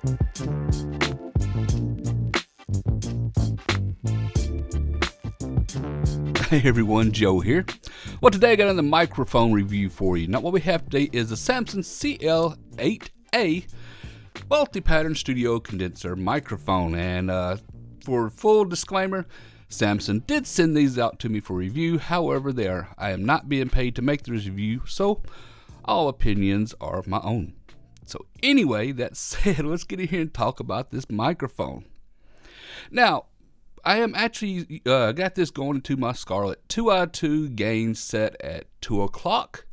Hey everyone, Joe here. Well, today I got another microphone review for you. Now what we have today is a Samson CL8a multi-pattern studio condenser microphone. And for full disclaimer, Samson did send these out to me for review. However, I am not being paid to make this review, so all opinions are my own. So anyway, that said, let's get in here and talk about this microphone. Now, I am actually got this going into my Scarlett 2i2 gain set at 2 o'clock,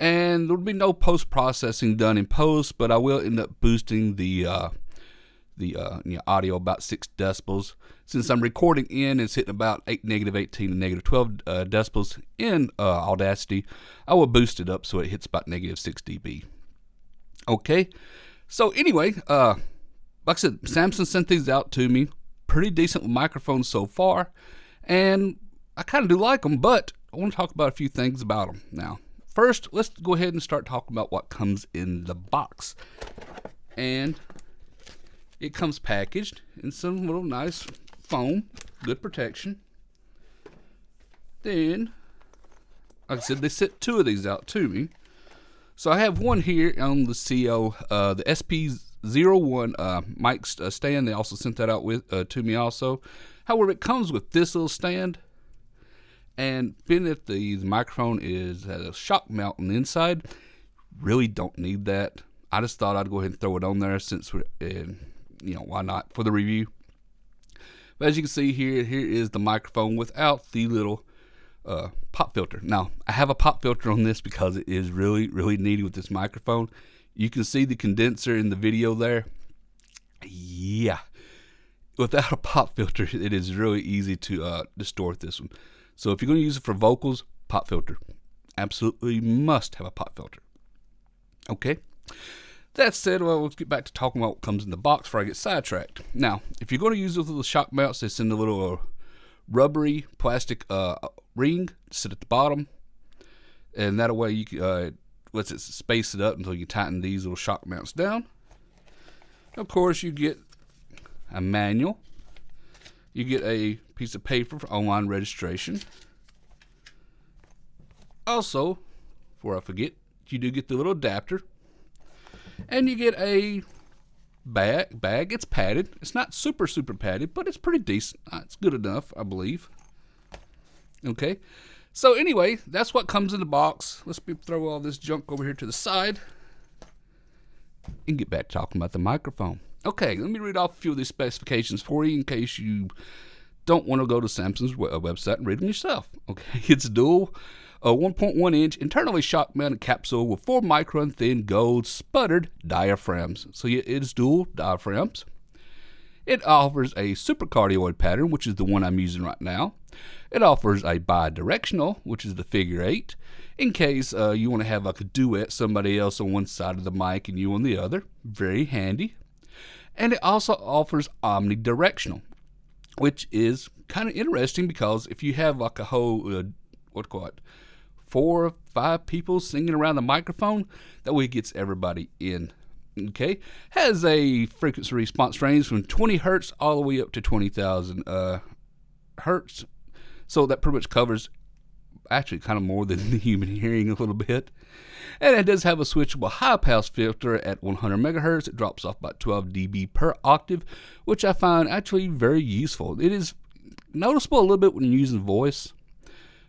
and there will be no post-processing done in post, but I will end up boosting the audio about 6 decibels. Since I'm recording in, it's hitting about -18 and -12 decibels in Audacity. I will boost it up so it hits about -6 dB. Okay, so anyway, like I said, Samson sent these out to me. Pretty decent microphones so far, and I kind of do like them, but I want to talk about a few things about them. Now, first, let's go ahead and start talking about what comes in the box. And it comes packaged in some little nice foam, good protection. Then, like I said, they sent 2 of these out to me. So I have one here on the the SP01 mic stand. They also sent that out to me also. However, it comes with this little stand, and being that the microphone has a shock mount on the inside, really don't need that. I just thought I'd go ahead and throw it on there since why not for the review. But as you can see here is the microphone without the little pop filter. Now, I have a pop filter on this because it is really, really needed with this microphone. You can see the condenser in the video there. Yeah, without a pop filter, it is really easy to distort this one. So if you're going to use it for vocals, pop filter. Absolutely must have a pop filter. Okay. That said, well, let's get back to talking about what comes in the box before I get sidetracked. Now, if you're going to use those little shock mounts, they send a little rubbery plastic ring to sit at the bottom, and that way you can lets it space it up until you tighten these little shock mounts down. Of course, you get a manual. You get a piece of paper for online registration. Also, before I forget, you do get the little adapter, and you get a bag. It's padded. It's not super padded, but it's pretty decent. It's good enough, I believe. Okay. So anyway, that's what comes in the box. Let's throw all this junk over here to the side and get back to talking about the microphone. Okay, let me read off a few of these specifications for you in case you don't want to go to Samson's website and read them yourself. Okay, it's dual 1.1 inch internally shock mounted capsule with 4 micron thin gold sputtered diaphragms. So yeah, it's dual diaphragms. It offers a supercardioid pattern, which is the one I'm using right now. It offers a bidirectional, which is the figure 8, in case you want to have like a duet, somebody else on one side of the mic and you on the other. Very handy. And it also offers omnidirectional, which is kind of interesting because if you have like a whole, 4 or 5 people singing around the microphone, that way it gets everybody in. Okay, has a frequency response range from 20 hertz all the way up to 20,000 hertz. So that pretty much covers actually kind of more than the human hearing a little bit. And it does have a switchable high pass filter at 100 megahertz. It drops off about 12 dB per octave, which I find actually very useful. It is noticeable a little bit when you're using voice,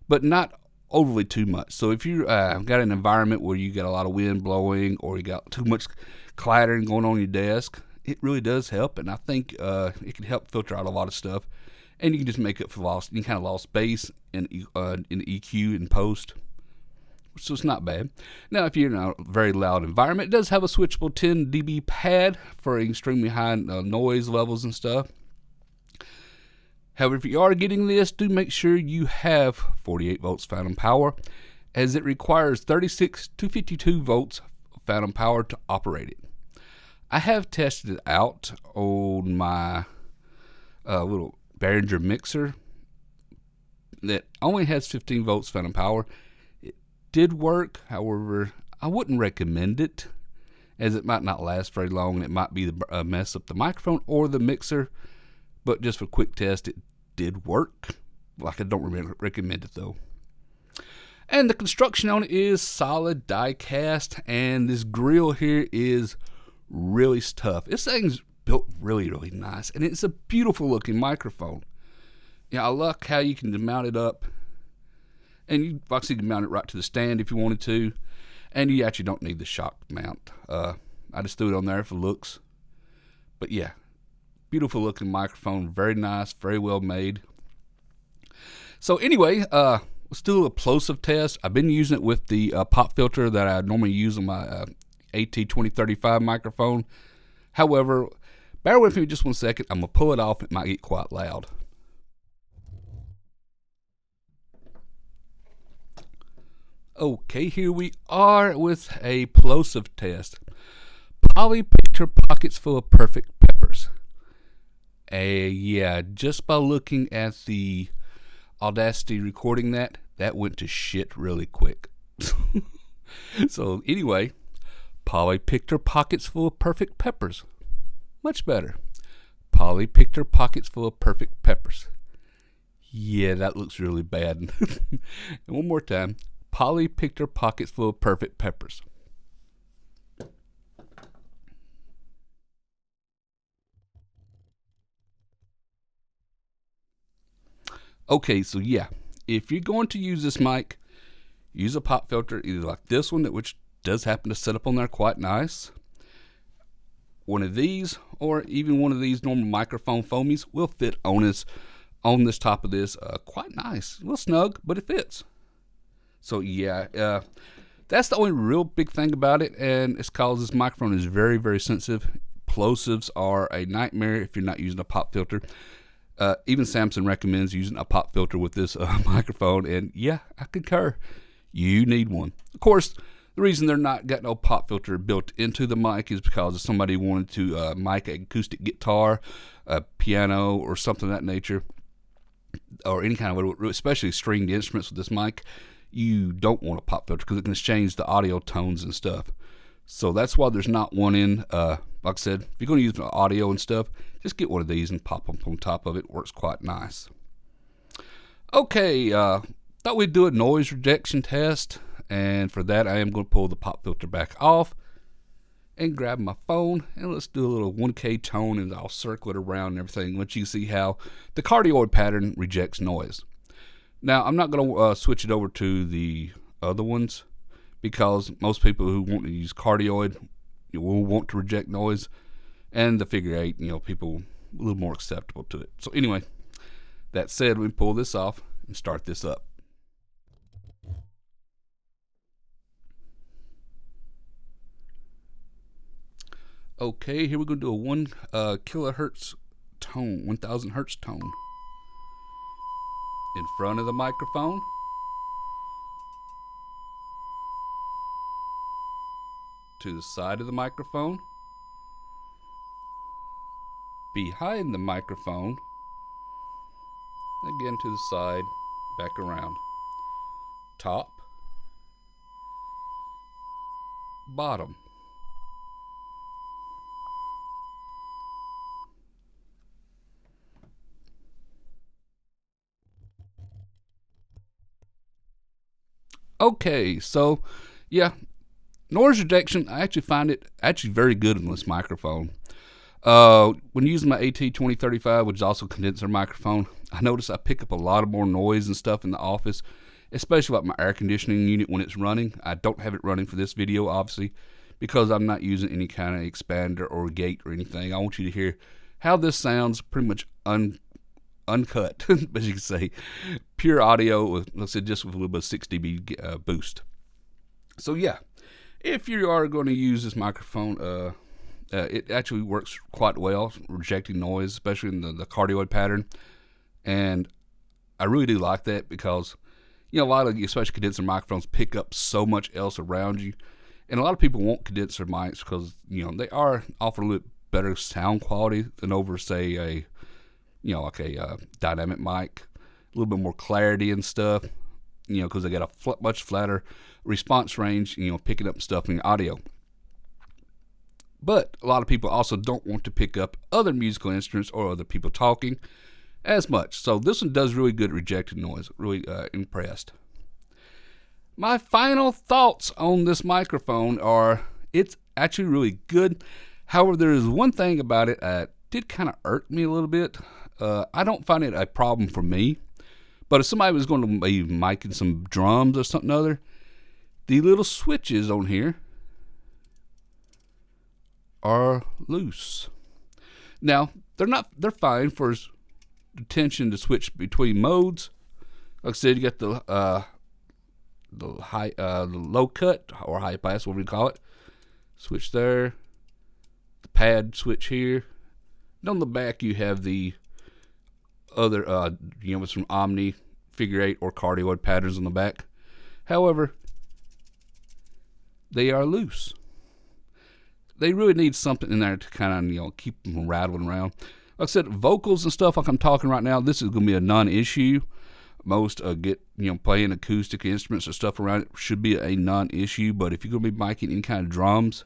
but not overly too much. So if you got an environment where you got a lot of wind blowing or you got too much clattering going on your desk, it really does help, and I think it can help filter out a lot of stuff. And you can just make up for lost, you kind of lost bass in EQ and post, so it's not bad. Now, if you're in a very loud environment, it does have a switchable 10 dB pad for extremely high noise levels and stuff. However, if you are getting this, do make sure you have 48 volts phantom power, as it requires 36 to 52 volts phantom power to operate it. I have tested it out on my little Behringer mixer that only has 15 volts phantom power. It did work, however, I wouldn't recommend it. as it might not last very long, and it might be mess up the microphone or the mixer. But just for quick test, it did work. Like, I don't recommend it though. And the construction on it is solid die cast, and this grill here is really tough. This thing's built really, really nice, and it's a beautiful looking microphone. Yeah, I like how you can mount it up, and you obviously can mount it right to the stand if you wanted to, and you actually don't need the shock mount. I just threw it on there for looks. But yeah, beautiful looking microphone, very nice, very well made. So anyway, let's do a plosive test. I've been using it with the pop filter that I normally use on my AT2035 microphone. However, bear with me just 1 second. I'm going to pull it off. It might get quite loud. Okay, here we are with a plosive test. Poly picture pockets full of perfect peppers. Yeah, just by looking at the Audacity recording that went to shit really quick. So anyway, Poly picture pockets full of perfect peppers. Much better. Poly picture pockets full of perfect peppers. Yeah, that looks really bad. And one more time. Poly picture pockets full of perfect peppers. Okay, so yeah, if you're going to use this mic, use a pop filter, either like this one, which does happen to set up on there quite nice. One of these, or even one of these normal microphone foamies, will fit on this top of this quite nice. A little snug, but it fits. So yeah, that's the only real big thing about it, and it's because this microphone is very, very sensitive. Plosives are a nightmare if you're not using a pop filter. Even Samson recommends using a pop filter with this microphone, and yeah, I concur. You need one. Of course, the reason they're not got no pop filter built into the mic is because if somebody wanted to mic an acoustic guitar, a piano, or something of that nature, or any kind of, especially stringed instruments with this mic, you don't want a pop filter because it can change the audio tones and stuff. So that's why there's not one in. Like I said, if you're going to use audio and stuff, just get one of these and pop them on top of it. Works quite nice. Okay, thought we'd do a noise rejection test, and for that I am going to pull the pop filter back off and grab my phone, and let's do a little 1K tone, and I'll circle it around and everything. Let you see how the cardioid pattern rejects noise. Now, I'm not going to switch it over to the other ones because most people who want to use cardioid will want to reject noise, and the figure 8, people a little more acceptable to it. So anyway, that said, we pull this off and start this up. Okay, here we're going to do a 1 kilohertz tone, 1000 hertz tone. In front of the microphone. To the side of the microphone. Behind the microphone. Again to the side, back around. Top. Bottom. Okay, so yeah, noise rejection, I actually find it very good on this microphone. When using my AT2035, which is also a condenser microphone, I notice I pick up a lot of more noise and stuff in the office, especially like my air conditioning unit when it's running. I don't have it running for this video, obviously, because I'm not using any kind of expander or gate or anything. I want you to hear how this sounds pretty much uncut, as you can say, pure audio with, let's say, just with a little bit of 6 dB boost. So yeah, if you are going to use this microphone, it actually works quite well, rejecting noise, especially in the cardioid pattern. And I really do like that because, a lot of, especially condenser microphones, pick up so much else around you. And a lot of people want condenser mics because, they are offer a little bit better sound quality than over, say, a dynamic mic, a little bit more clarity and stuff, because they got a much flatter response range, picking up stuff in the audio. But a lot of people also don't want to pick up other musical instruments or other people talking as much. So this one does really good at rejecting noise. Really impressed. My final thoughts on this microphone are it's actually really good. However, there is one thing about it that did kind of irk me a little bit. I don't find it a problem for me. But if somebody was going to be micing some drums or something other, the little switches on here are loose. Now, they're fine for the tension to switch between modes. Like I said, you got the low cut or high pass, whatever you call it. Switch there. The pad switch here. And on the back, you have the other, with some Omni, figure 8, or cardioid patterns on the back. However, they are loose. They really need something in there to kind of, keep them rattling around. Like I said, vocals and stuff like I'm talking right now, this is going to be a non-issue. Most playing acoustic instruments or stuff around it should be a non-issue. But if you're going to be miking any kind of drums,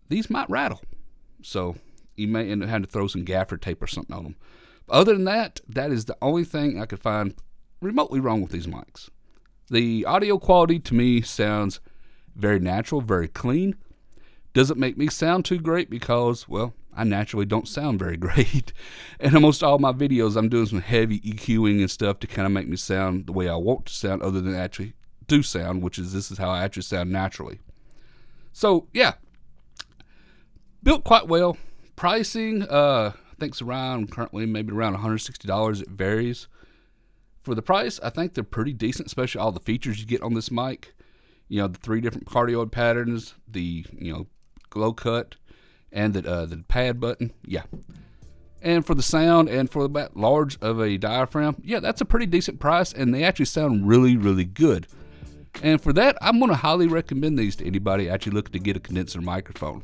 these might rattle. So you may end up having to throw some gaffer tape or something on them. But other than that, that is the only thing I could find remotely wrong with these mics. The audio quality to me sounds very natural, very clean. Doesn't make me sound too great because, well, I naturally don't sound very great. And almost all my videos, I'm doing some heavy EQing and stuff to kind of make me sound the way I want to sound other than actually do sound, which is this is how I actually sound naturally. So, yeah. Built quite well. Pricing, I think it's currently maybe around $160. It varies. For the price, I think they're pretty decent, especially all the features you get on this mic. The 3 different cardioid patterns, the, low cut, and the pad button. Yeah. And for the sound and for that large of a diaphragm, yeah, that's a pretty decent price, and they actually sound really, really good. And for that, I'm going to highly recommend these to anybody actually looking to get a condenser microphone.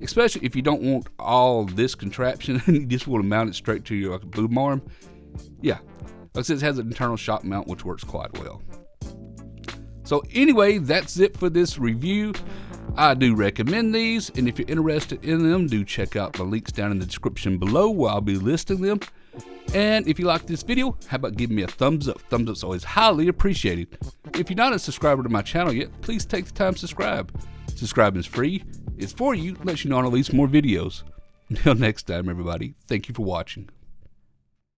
Especially if you don't want all this contraption and you just want to mount it straight to your boom arm. Yeah. Like I said, it has an internal shock mount, which works quite well. So anyway, that's it for this review. I do recommend these, and if you're interested in them, do check out the links down in the description below where I'll be listing them. And if you like this video, how about giving me a thumbs up? Thumbs up's always highly appreciated. If you're not a subscriber to my channel yet, please take the time to subscribe. Subscribing is free. It's for you, lets you know I'll release more videos. Until next time, everybody, thank you for watching.